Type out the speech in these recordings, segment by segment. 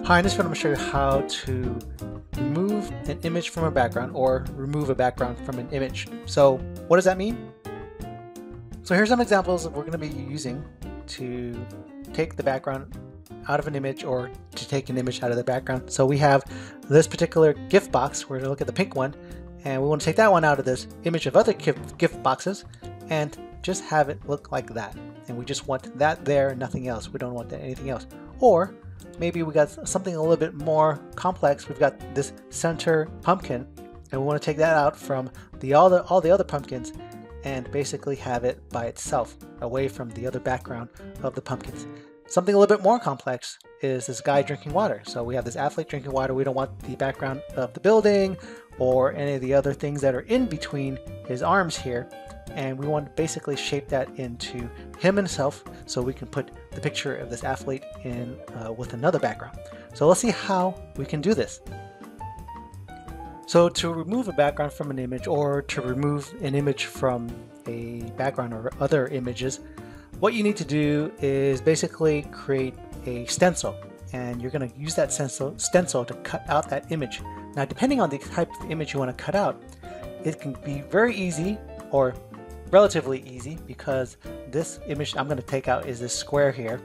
Hi, in this video I'm going to show you how to remove an image from a background or remove a background from an image. So what does that mean? So here's some examples that we're going to be using to take the background out of an image or to take an image out of the background. So we have this particular gift box. We're going to look at the pink one, and we want to take that one out of this image of other gift boxes and just have it look like that. And we just want that there and nothing else. We don't want anything else. Or maybe we got something a little bit more complex. We've got this center pumpkin, and we want to take that out from all the other pumpkins and basically have it by itself, away from the other background of the pumpkins. Something a little bit more complex is this guy drinking water. So we have this athlete drinking water. We don't want the background of the building or any of the other things that are in between his arms here. And we want to basically shape that into him himself, so we can put the picture of this athlete in with another background. So let's see how we can do this. So to remove a background from an image, or to remove an image from a background or other images, what you need to do is basically create a stencil, and you're going to use that stencil to cut out that image. Now, depending on the type of image you want to cut out, it can be very easy or relatively easy, because this image I'm going to take out is this square here,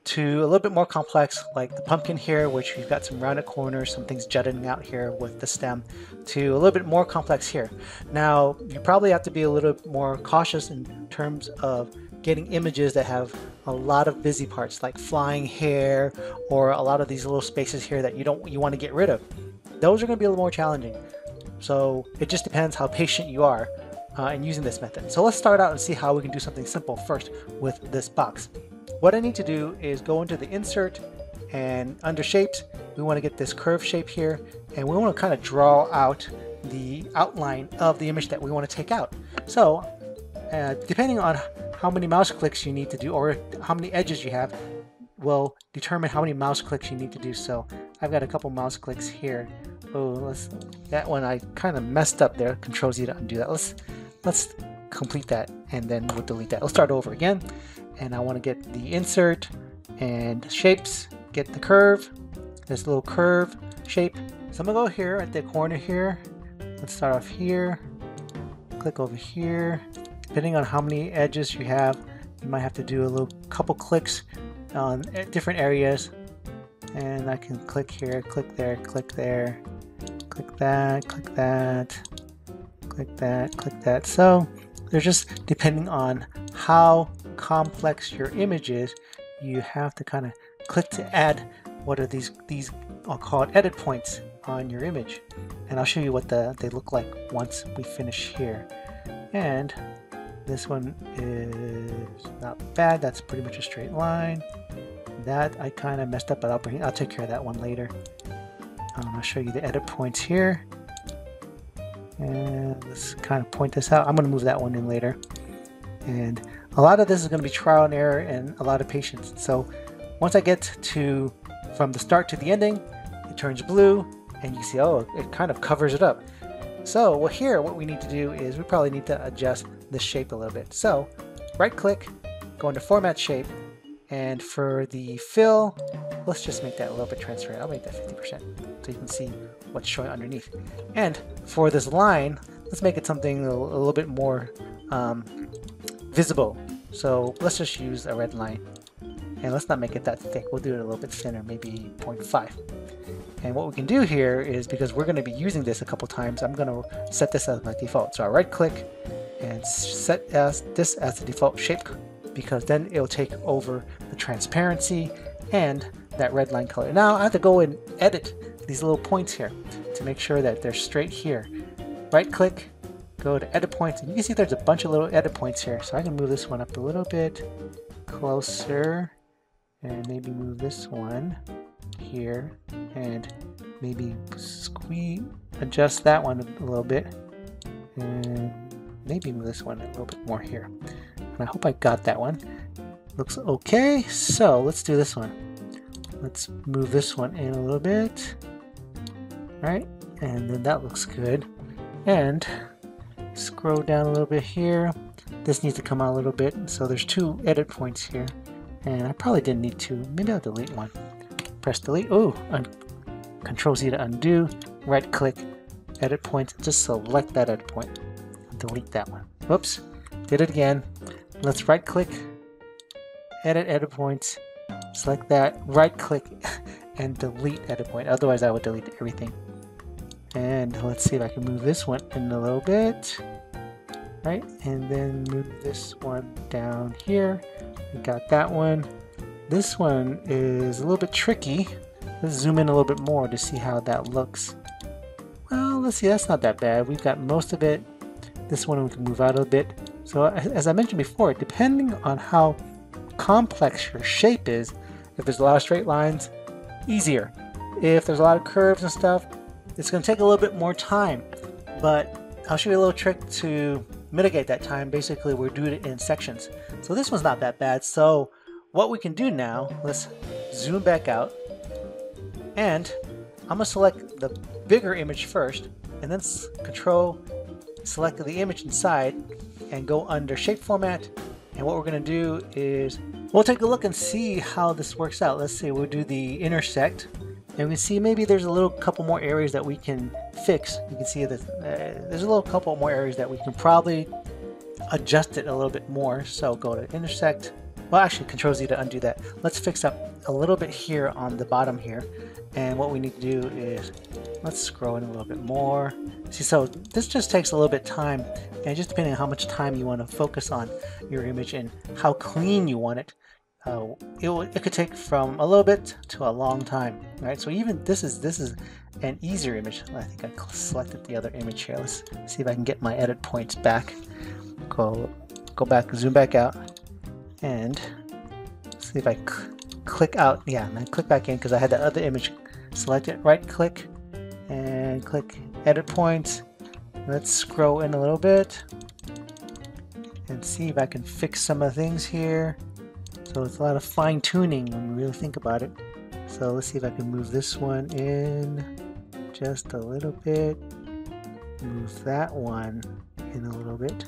to a little bit more complex like the pumpkin here, which you've got some rounded corners, some things jutting out here with the stem, to a little bit more complex here. Now you probably have to be a little more cautious in terms of getting images that have a lot of busy parts like flying hair or a lot of these little spaces here that you want to get rid of. Those are going to be a little more challenging. So it just depends how patient you are in using this method. So let's start out and see how we can do something simple first with this box. What I need to do is go into the insert, and under shapes we want to get this curve shape here, and we want to kind of draw out the outline of the image that we want to take out. So depending on how many mouse clicks you need to do, or how many edges you have, will determine how many mouse clicks you need to do. So I've got a couple mouse clicks here. Oh, that one I kind of messed up there. Control Z to undo that. Let's complete that, and then we'll delete that. Let's start over again, and I want to get the insert and shapes, get the curve, this little curve shape. So I'm gonna go here at the corner here. Let's start off here, click over here. Depending on how many edges you have, you might have to do a couple clicks on different areas. And I can click here, click there, click there, click that, click that, click that, click that. So they're just depending on how complex your image is, you have to kind of click to add what are these I'll call it edit points on your image. And I'll show you what they look like once we finish here. And this one is not bad. That's pretty much a straight line. That I kind of messed up, but I'll take care of that one later. I'll show you the edit points here. And let's kind of point this out. I'm going to move that one in later. And a lot of this is going to be trial and error and a lot of patience. So once I get to from the start to the ending, it turns blue, and you see, oh, it kind of covers it up. So here, what we need to do is we probably need to adjust the shape a little bit. So right click, go into Format Shape, and for the fill, let's just make that a little bit transparent. I'll make that 50% so you can see what's showing underneath. And for this line, let's make it something a little bit more visible. So let's just use a red line. And let's not make it that thick. We'll do it a little bit thinner, maybe 0.5. And what we can do here is, because we're going to be using this a couple times, I'm going to set this as my default. So I right click and set this as the default shape, because then it'll take over the transparency and that red line color. Now I have to go and edit these little points here to make sure that they're straight here. Right click, go to edit points, and you can see there's a bunch of little edit points here. So I can move this one up a little bit closer, and maybe move this one here, and maybe adjust that one a little bit, and maybe move this one a little bit more here. And I hope I got that one. Looks okay. So let's do this one. Let's move this one in a little bit. Right? And then that looks good. And scroll down a little bit here. This needs to come out a little bit. So there's two edit points here. And I probably didn't need to. Maybe I'll delete one. press delete. Oh, Control Z to undo. Right click, edit point. Just select that edit point. Delete that one. Whoops, did it again. Let's right click, edit points. Select that, right click, and delete edit point. Otherwise, I would delete everything. And let's see if I can move this one in a little bit. Right, and then move this one down here. We got that one. This one is a little bit tricky. Let's zoom in a little bit more to see how that looks. Well, let's see, that's not that bad. We've got most of it. This one we can move out a bit. So as I mentioned before, depending on how complex your shape is, if there's a lot of straight lines, easier. If there's a lot of curves and stuff, it's going to take a little bit more time. But I'll show you a little trick to mitigate that time. Basically, we're doing it in sections. So this one's not that bad. So what we can do now, let's zoom back out. And I'm going to select the bigger image first, and then Control, select the image inside, and go under Shape Format. And what we're going to do is, we'll take a look and see how this works out. Let's see, we'll do the intersect, and we see maybe there's a couple more areas that we can fix. You can see that there's a couple more areas that we can probably adjust it a little bit more. So go to intersect. Well, actually, Control Z to undo that. Let's fix up a little bit here on the bottom here. And what we need to do is, let's scroll in a little bit more. See, so this just takes a little bit of time, and just depending on how much time you want to focus on your image and how clean you want it, it could take from a little bit to a long time, right? So even this is an easier image. I think I selected the other image here. Let's see if I can get my edit points back. Go back, zoom back out, and see if I click out. Yeah, and then click back in because I had that other image selected. Right click and click edit points. Let's scroll in a little bit and see if I can fix some of the things here. So it's a lot of fine tuning when you really think about it. So let's see if I can move this one in just a little bit. Move that one in a little bit.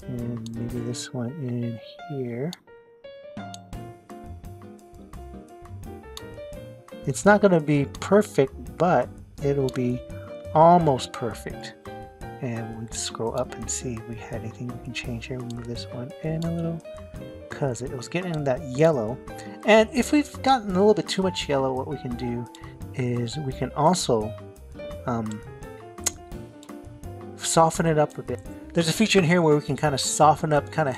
And maybe this one in here. It's not going to be perfect, but it'll be almost perfect. And we'll scroll up and see if we had anything we can change here. Move this one in a little because it was getting that yellow. And if we've gotten a little bit too much yellow, what we can do is we can also soften it up a bit. There's a feature in here where we can kind of soften up, kind of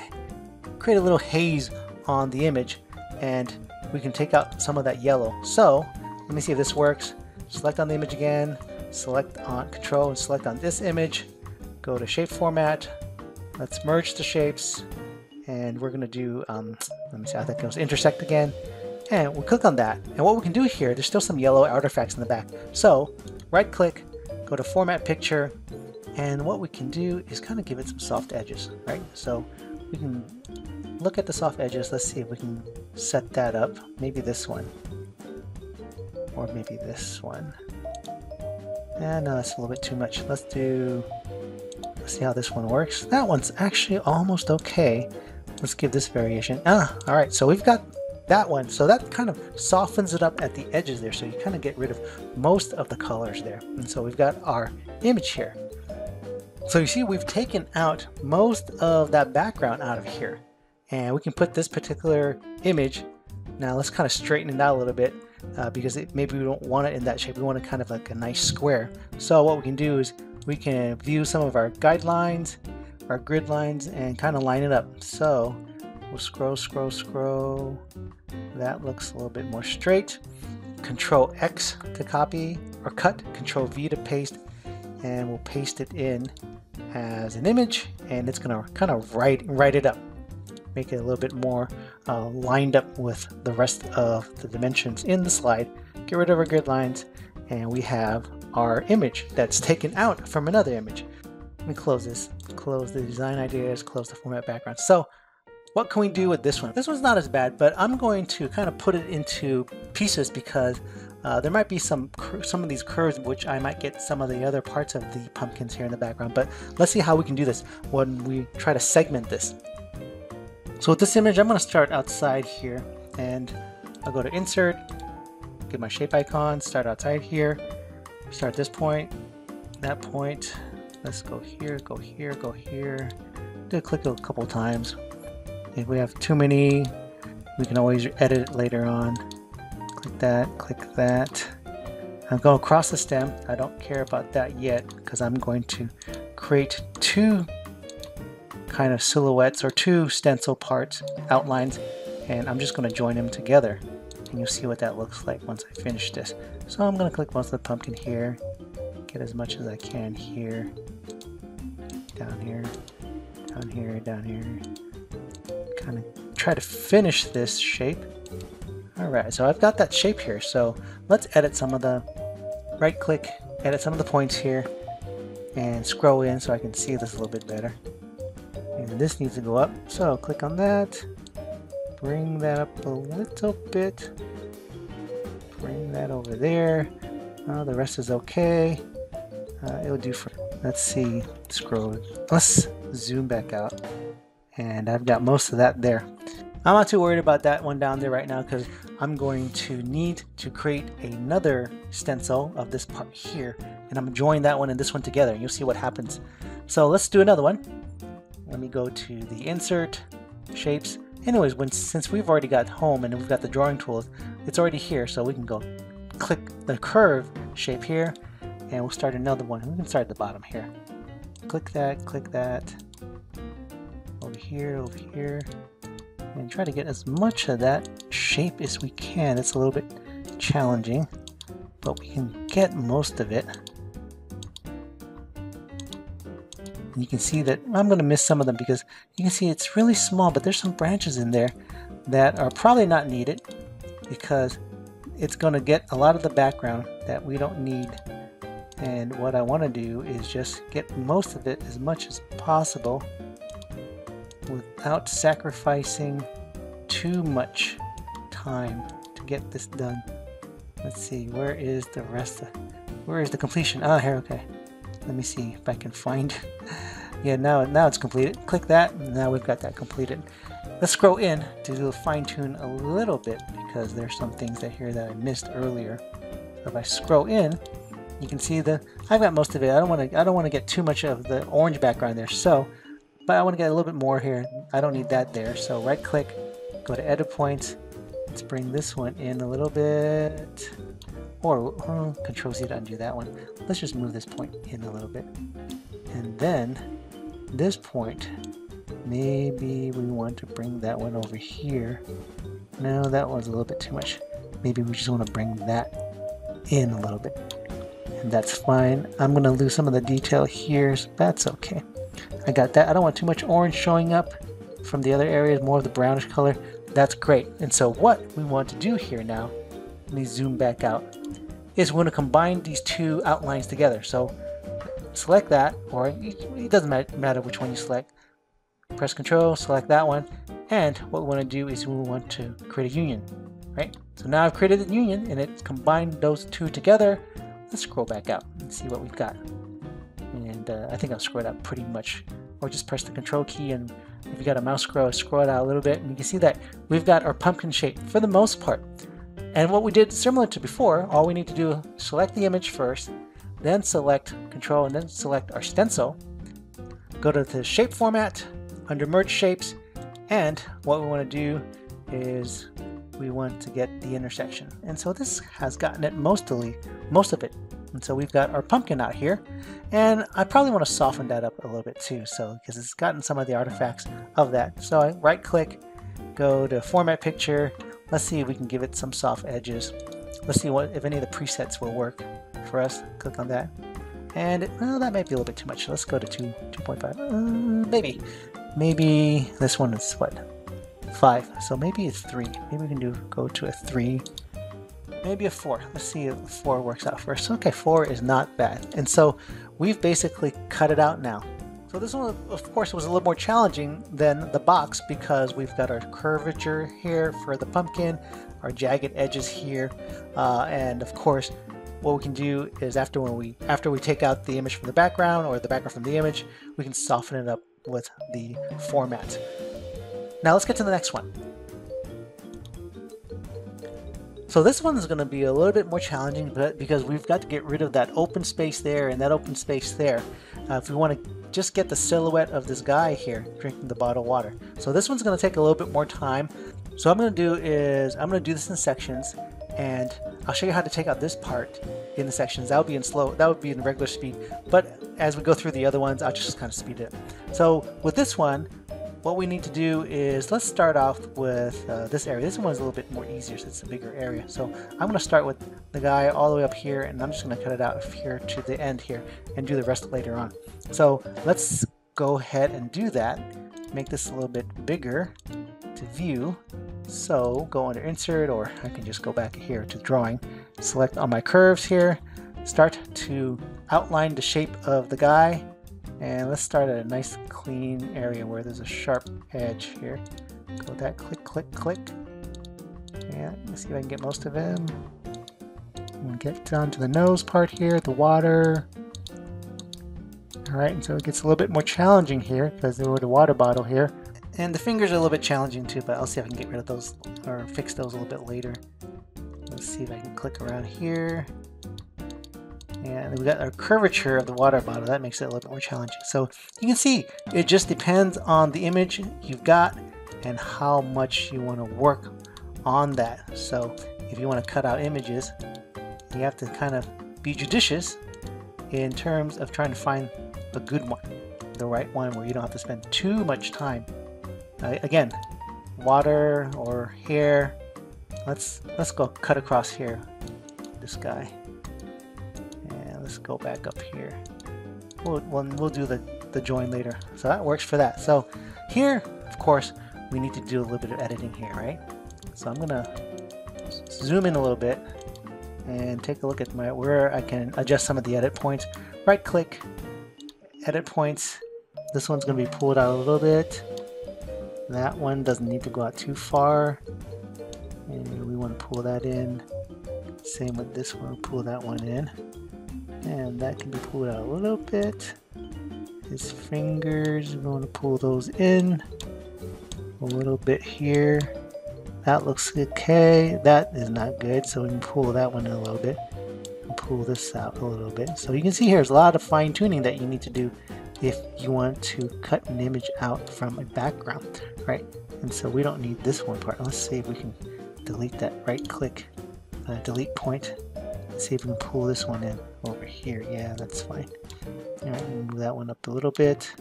create a little haze on the image, and we can take out some of that yellow. So let me see if this works. Select on the image again, select on Control and select on this image, go to Shape Format, let's merge the shapes, and we're going to do, let me see how that goes, intersect again, and we'll click on that. And what we can do here, there's still some yellow artifacts in the back. So right click, go to Format Picture, and what we can do is kind of give it some soft edges, right? So we can look at the soft edges. Let's see if we can set that up. Maybe this one, or maybe this one. And no, that's a little bit too much. Let's see how this one works. That one's actually almost okay. Let's give this variation. All right, so we've got that one. So that kind of softens it up at the edges there. So you kind of get rid of most of the colors there. And so we've got our image here. So you see, we've taken out most of that background out of here. And we can put this particular image. Now let's kind of straighten it out a little bit because maybe we don't want it in that shape. We want it kind of like a nice square. So what we can do is we can view some of our guidelines, our grid lines, and kind of line it up. So we'll scroll. That looks a little bit more straight. Control X to copy or cut, Control V to paste, and we'll paste it in as an image, and it's going to kind of write it up. Make it a little bit more lined up with the rest of the dimensions in the slide. Get rid of our grid lines, and we have our image that's taken out from another image. Let me close this. Close the design ideas, close the format background. So what can we do with this one? This one's not as bad, but I'm going to kind of put it into pieces because there might be some of these curves which I might get some of the other parts of the pumpkins here in the background. But let's see how we can do this when we try to segment this. So with this image, I'm going to start outside here, and I'll go to Insert, get my shape icon, start outside here, start this point, that point. Let's go here, go here, go here. Do click a couple times. If we have too many, we can always edit it later on. Click that, click that. I'm going across the stem. I don't care about that yet because I'm going to create two kind of silhouettes or two stencil parts, outlines, and I'm just going to join them together. And you'll see what that looks like once I finish this. So I'm going to click most of the pumpkin here, get as much as I can here, down here, down here, down here. Kind of try to finish this shape. Alright, so I've got that shape here, so let's edit some of the, right click, edit some of the points here, and scroll in so I can see this a little bit better. And this needs to go up, so click on that, bring that up a little bit, bring that over there. The rest is okay. It'll do for, let's see, scroll, let's zoom back out, and I've got most of that there. I'm not too worried about that one down there right now because I'm going to need to create another stencil of this part here, and I'm going to join that one and this one together and you'll see what happens. So let's do another one. Let me go to the insert, shapes. Anyways, since we've already got home and we've got the drawing tools, it's already here, so we can go click the curve shape here and we'll start another one. We can start at the bottom here. Click that, over here, and try to get as much of that shape as we can. It's a little bit challenging, but we can get most of it. And you can see that I'm going to miss some of them because you can see it's really small, but there's some branches in there that are probably not needed because it's going to get a lot of the background that we don't need. And what I want to do is just get most of it as much as possible without sacrificing too much time to get this done. Let's see, where is the rest of, where is the completion? Ah, here, okay. Let me see if I can find. Yeah, now it's completed. Click that, and now we've got that completed. Let's scroll in to do a fine tune a little bit because there's some things that here that I missed earlier. So if I scroll in, you can see I've got most of it. I don't want to get too much of the orange background there. So, but I want to get a little bit more here. I don't need that there. So right click, go to edit points. Let's bring this one in a little bit. Or Control Z to undo that one. Let's just move this point in a little bit. And then this point, maybe we want to bring that one over here. No, that one's a little bit too much. Maybe we just want to bring that in a little bit. And that's fine. I'm going to lose some of the detail here. So that's okay. I got that. I don't want too much orange showing up from the other areas, more of the brownish color. That's great. And so what we want to do here now, let me zoom back out, is we're going to combine these two outlines together. So select that, or it doesn't matter which one you select. Press Control, select that one. And what we want to do is we want to create a union, right? So now I've created a union and it's combined those two together. Let's scroll back out and see what we've got. And I think I'll scroll it out pretty much, or just press the Control key, and if you got a mouse scroll it out a little bit, and you can see that we've got our pumpkin shape for the most part. And what we did similar to before, all we need to do is select the image first, then select Control, and then select our stencil. Go to the shape format under Merge Shapes, and what we want to do is we want to get the intersection. And so this has gotten it most of it. And so we've got our pumpkin out here, and I probably want to soften that up a little bit too, so because it's gotten some of the artifacts of that. So I right click, go to Format Picture. Let's see if we can give it some soft edges. Let's see if any of the presets will work for us. Click on that, and well, that might be a little bit too much. Let's go to 2.5. Maybe this one is what, 5. So maybe it's 3. Maybe we can go to a 3. Maybe a 4. Let's see if 4 works out first. Okay, 4 is not bad. And so we've basically cut it out now. So this one, of course, was a little more challenging than the box because we've got our curvature here for the pumpkin, our jagged edges here, and of course, what we can do is after we take out the image from the background or the background from the image, we can soften it up with the format. Now let's get to the next one. So this one is going to be a little bit more challenging, but because we've got to get rid of that open space there and that open space there if we want to just get the silhouette of this guy here drinking the bottled water. So this one's going to take a little bit more time. So what I'm going to do is I'm going to do this in sections, and I'll show you how to take out this part in the sections. That would be in slow, that would be in regular speed, but as we go through the other ones, I'll just kind of speed it up. So with this one, what we need to do is, let's start off with this area. This one's a little bit more easier since it's a bigger area. So I'm going to start with the guy all the way up here, and I'm just going to cut it out here to the end here and do the rest later on. So let's go ahead and do that. Make this a little bit bigger to view. So go under Insert, or I can just go back here to Drawing. Select on my curves here. Start to outline the shape of the guy. And let's start at a nice clean area where there's a sharp edge here. Go that, click, click, click. And let's see if I can get most of him. And get down to the nose part here, the water. Alright, and so it gets a little bit more challenging here because there was a water bottle here. And the fingers are a little bit challenging too, but I'll see if I can get rid of those or fix those a little bit later. Let's see if I can click around here. And we got our curvature of the water bottle. That makes it a little bit more challenging. So you can see it just depends on the image you've got and how much you want to work on that. So if you want to cut out images, you have to kind of be judicious in terms of trying to find a good one, the right one where you don't have to spend too much time. Again, water or hair. Let's go cut across here. This guy. Let's go back up here. We'll do the join later. So that works for that. So here, of course, we need to do a little bit of editing here, right? So I'm gonna zoom in a little bit and take a look at where I can adjust some of the edit points. Right click, edit points. This one's gonna be pulled out a little bit. That one doesn't need to go out too far. And we want to pull that in. Same with this one, pull that one in. And that can be pulled out a little bit. His fingers, we want to pull those in a little bit here. That looks okay. That is not good, so we can pull that one in a little bit and pull this out a little bit. So you can see here's a lot of fine tuning that you need to do if you want to cut an image out from a background, right? And so we don't need this one part. Let's see if we can delete that. Right click, delete point. Let's see if we can pull this one in over here. Yeah, that's fine. All right, move that one up a little bit.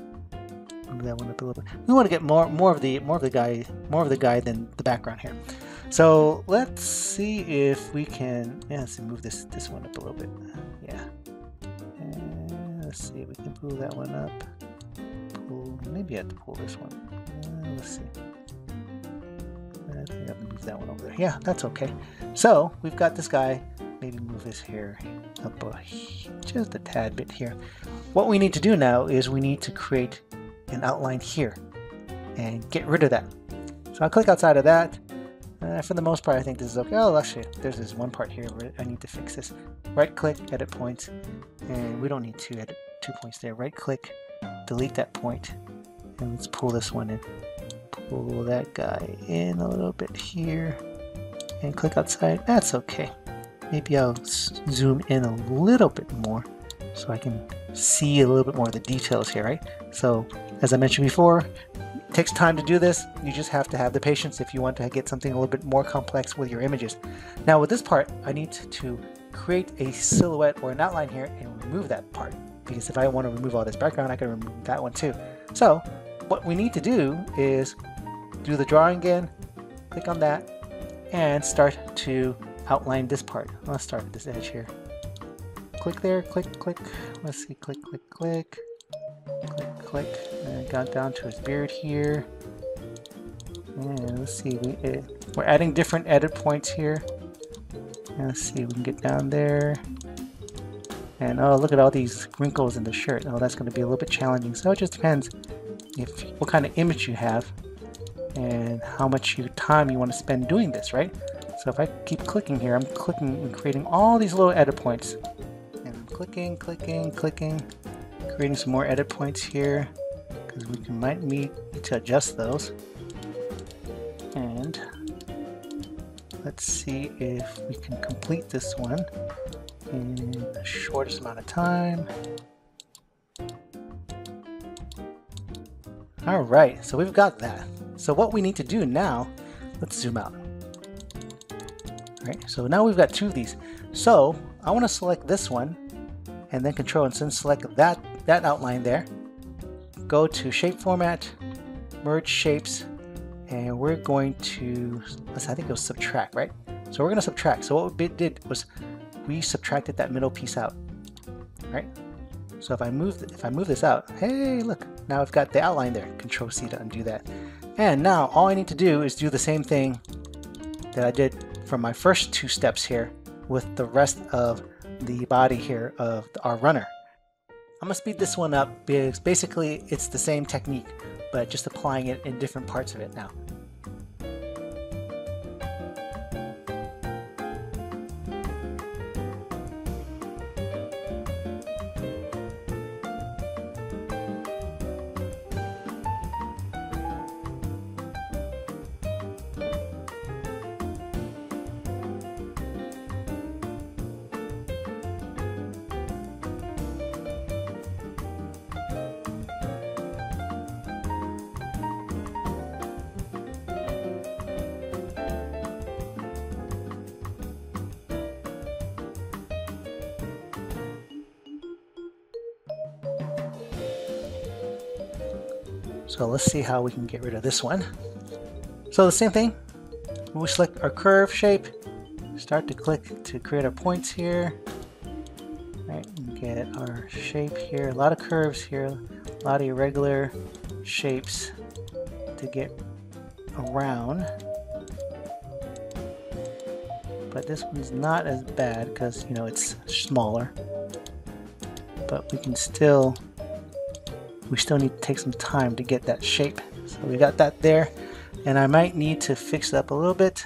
Move that one up a little bit. We want to get more of the guy than the background here. So let's see if we can. Yeah, let's move this one up a little bit. Yeah. And let's see if we can pull that one up. Maybe I have to pull this one. Let's see. I think I have to move that one over there. Yeah, that's okay. So we've got this guy. Maybe move his hair up just a tad bit here. What we need to do now is we need to create an outline here and get rid of that. So I'll click outside of that. For the most part, I think this is okay. Oh, actually, there's this one part here where I need to fix this. Right click, edit points, and we don't need to edit 2 points there. Right click, delete that point, and let's pull this one in. Pull that guy in a little bit here, and click outside. That's okay. Maybe I'll zoom in a little bit more so I can see a little bit more of the details here, right? So, as I mentioned before, it takes time to do this. You just have to have the patience if you want to get something a little bit more complex with your images. Now with this part, I need to create a silhouette or an outline here and remove that part. Because if I want to remove all this background, I can remove that one too. So, what we need to do is do the drawing again, click on that, and start to outline this part. Let's start with this edge here. Click there, click, click. Let's see, click, click, click, click, click. And got down to his beard here. And let's see, we're adding different edit points here. And let's see, we can get down there. And oh, look at all these wrinkles in the shirt. Oh, that's going to be a little bit challenging. So it just depends what kind of image you have and how much time you want to spend doing this, right? So if I keep clicking here, I'm clicking and creating all these little edit points. And I'm clicking, clicking, clicking, creating some more edit points here because we might need to adjust those. And let's see if we can complete this one in the shortest amount of time. All right, so we've got that. So what we need to do now, let's zoom out. All right, so now we've got two of these. So I want to select this one and then Control and then select that outline there. Go to Shape Format, Merge Shapes, and we're going to, I think it was Subtract, right? So we're going to subtract. So what we did was we subtracted that middle piece out, right? So if I move this out, hey, look, now I've got the outline there. Control C to undo that. And now all I need to do is do the same thing that I did from my first two steps here with the rest of the body here of our runner. I'm gonna speed this one up because basically it's the same technique, but just applying it in different parts of it now. So let's see how we can get rid of this one. So the same thing, we select our curve shape, start to click to create our points here, right, and get our shape here. A lot of curves here, a lot of irregular shapes to get around. But this one's not as bad because, you know, it's smaller. But we still need to take some time to get that shape. So we got that there, and I might need to fix it up a little bit.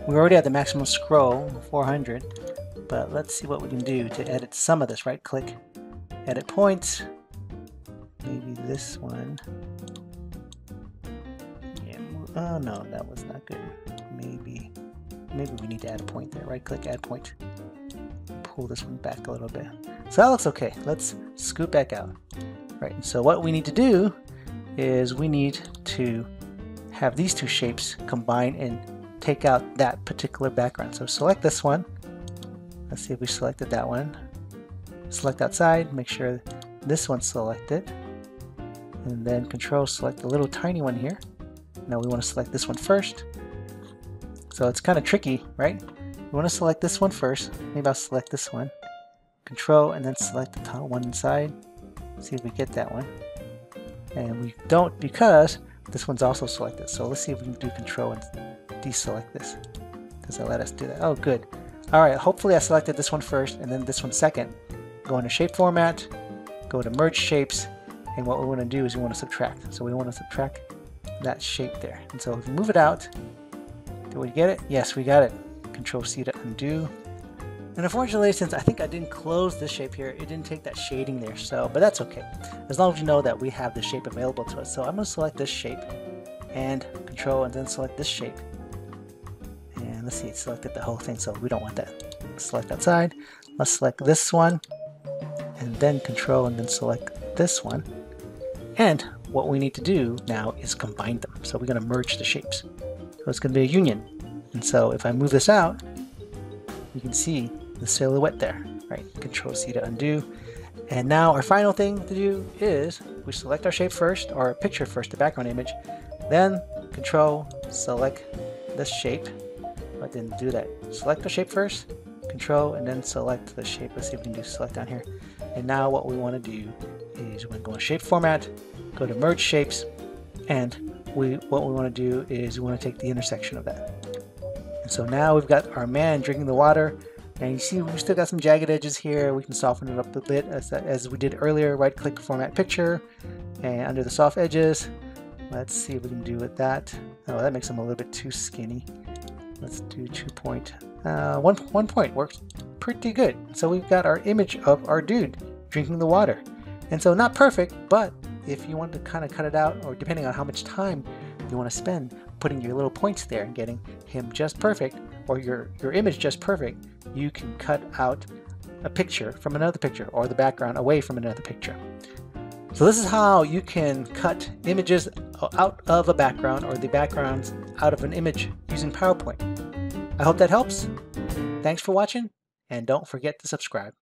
We already have the maximum scroll, 400, but let's see what we can do to edit some of this. Right click, edit points, maybe this one. Yeah, oh no, that was not good. Maybe we need to add a point there. Right click, add point. Pull this one back a little bit. So that looks okay. Let's scoot back out. Right, so what we need to do is we need to have these two shapes combine and take out that particular background. So select this one. Let's see if we selected that one. Select outside, make sure this one's selected. And then Control select the little tiny one here. Now we want to select this one first. So it's kind of tricky, right? We want to select this one first. Maybe I'll select this one. Control and then select the top one inside. See if we get that one. And we don't because this one's also selected. So let's see if we can do Control and deselect this. Does it let us do that? Oh, good. All right, hopefully I selected this one first and then this one second. Go into Shape Format, go to Merge Shapes, and what we want to do is we want to subtract. So we want to subtract that shape there. And so if we move it out, did we get it? Yes, we got it. Control C to undo. And unfortunately, since I think I didn't close this shape here, it didn't take that shading there. So, but that's okay. As long as you know that we have the shape available to us. So I'm going to select this shape and Control and then select this shape. And let's see, it selected the whole thing. So we don't want that. Select outside. Let's select this one and then Control and then select this one. And what we need to do now is combine them. So we're going to merge the shapes. So it's going to be a union. And so if I move this out, you can see the silhouette there, right? Control C to undo. And now our final thing to do is we select our shape first, or our picture first, the background image, then Control, select this shape, but then do that. Select the shape first, Control, and then select the shape. Let's see if we can do select down here. And now what we want to do is we're going to go in Shape Format, go to Merge Shapes, and what we want to do is we want to take the intersection of that. And so now we've got our man drinking the water, and you see we still got some jagged edges here. We can soften it up a bit as we did earlier. Right click, Format Picture, and under the soft edges, let's see if we can do with that. Oh, that makes them a little bit too skinny. Let's do 2 point. 1 point works pretty good. So we've got our image of our dude drinking the water. And so not perfect, but if you want to kind of cut it out, or depending on how much time you want to spend putting your little points there and getting him just perfect, or your image just perfect, you can cut out a picture from another picture, or the background away from another picture. So this is how you can cut images out of a background, or the backgrounds out of an image, using PowerPoint. I hope that helps. Thanks for watching, and don't forget to subscribe.